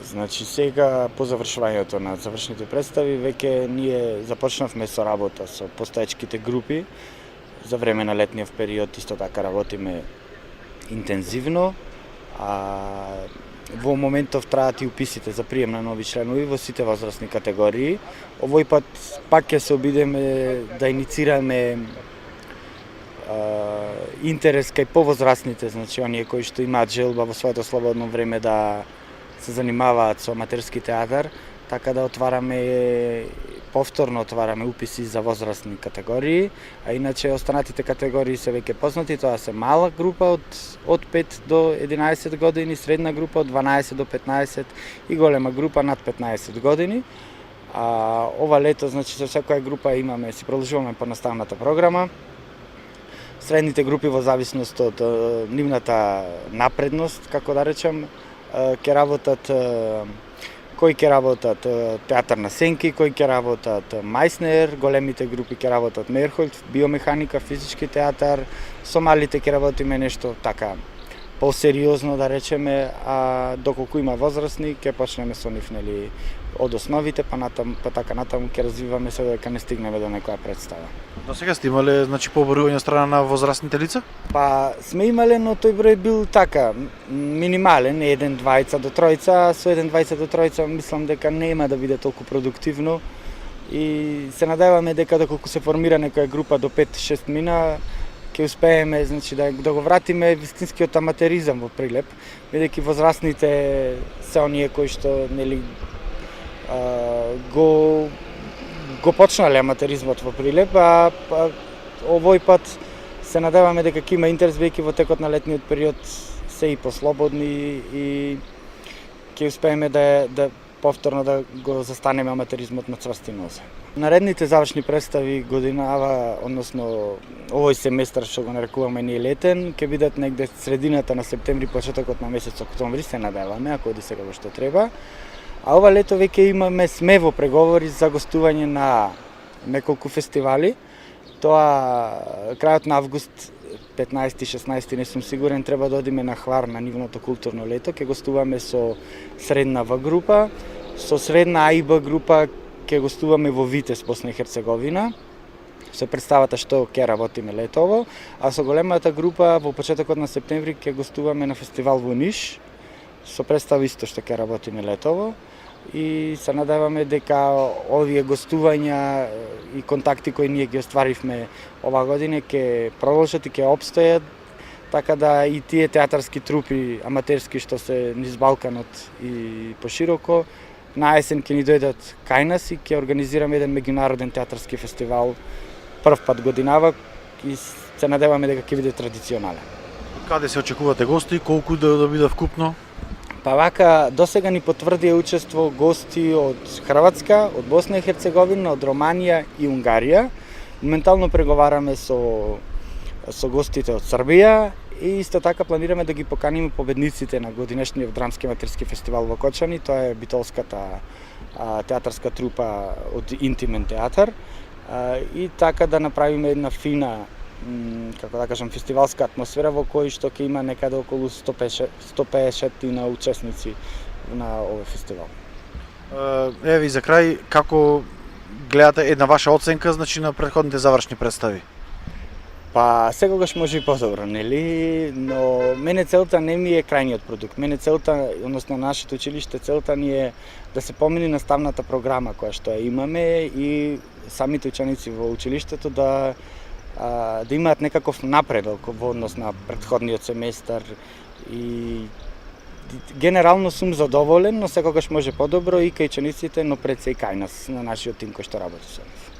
Значи сега по завршувањето на завршните представи веќе ние започнавме со работа со постоечките групи. За време на летниот период исто така работиме интензивно, а во моментов траат и уписите за прием на нови членови во сите возрастни категории. Овој пат пак ќе се обидеме да иницираме интерес кај повозрастните, значи оние кои што имаат желба во своето слободно време да се занимаваат со аматерски театар, така да повторно отвараме уписи за возрастни категории, а иначе останатите категории се веќе познати, тоа се мала група од 5 до 11 години, средна група од 12 до 15 и голема група над 15 години. А ова лето, значи за секоја група си продолжуваме понаставната програма. Средните групи во зависност од нивната напредност, како да речем, ќе работат кои ќе работат театар на сенки, кои ќе работат Мајснер, големите групи ќе работат Мерхолд, биомеханика, физички театар, со малите ќе работиме нешто така посериозно да речеме, а доколку има возрастни ќе почнеме со нив од основите па така натаму ќе развиваме се додека не стигнеме до некоја представа. До сега сте имале поборување од страна на возрастните лица? Па сме имале, но тој број бил така минимален, 1 2 до 3, со 1 2 до 3 мислам дека нема да биде толку продуктивно и се надеваме дека доколку се формира некоја група до 5-6 мина ќе успееме, значи да го вратиме вистинскиот аматеризам во Прилеп, бидејќи возрастните се оние кои што го почнале аматеризмот во Прилеп, а овој пат се надеваме дека ќе има интерес, бидејќи во текот на летниот период се и послободни и ќе успееме да повторно да го застанеме аматеризмот на цврсти нозе. Наредните завршни представи годинава, односно овој семестар што го нарекуваме ние летен, ќе бидат негде средината на септември, почетокот на месец октомври, се надеваме, ако оди сега што треба. А ова лето веќе сме во преговори за гостување на неколку фестивали. Тоа крајот на август, 15-16, не сум сигурен, треба да одиме на Хвар на нивното културно лето. Ќе гостуваме со средна В група, со средна А и Б група ќе гостуваме во Витез, Босна и Херцеговина, со представата што ќе работиме летово, а со големата група во почетокот на септември ќе гостуваме на фестивал во Ниш, со представа исто што ќе работиме летово и се надеваме дека овие гостувања и контакти кои ние ги остваривме ова година ќе продолжат и ќе опстојат, така да и тие театарски трупи аматерски што се низ Балканот и пошироко на есен ќе ни дојдат кај нас и ќе организираме еден меѓународен театарски фестивал прв пат годинава и се надеваме дека ќе биде традиционален. Каде се очекувате гости, колку да биде вкупно? Па вака, досега ни потврдија учество гости од Хрватска, од Босна и Херцеговина, од Романија и Унгарија. Моментално преговараме со гостите од Србија и исто така планираме да ги поканиме победниците на годинешниот драмски аматерски фестивал во Кочани, тоа е битолската театарска трупа од Интимен театар и така да направиме една фина, како да кажам, фестивалска атмосфера во кој што ќе има некаде околу 150 на учесници на овој фестивал. Еве и за крај, како гледате една ваша оценка, значи на претходните завршни представи? Па секогаш може и подобро, нели? Но мене целта не ми е крајниот продукт. Мене целта, односно нашето училиште, целта ни е да се помени наставната програма која што ја имаме и самите ученици во училиштето да имаат некаков напредок во однос на претходниот семестар и генерално сум задоволен, но секогаш може подобро и кај учениците, но пред се и кај нас, на нашиот тим кој што работи со нас.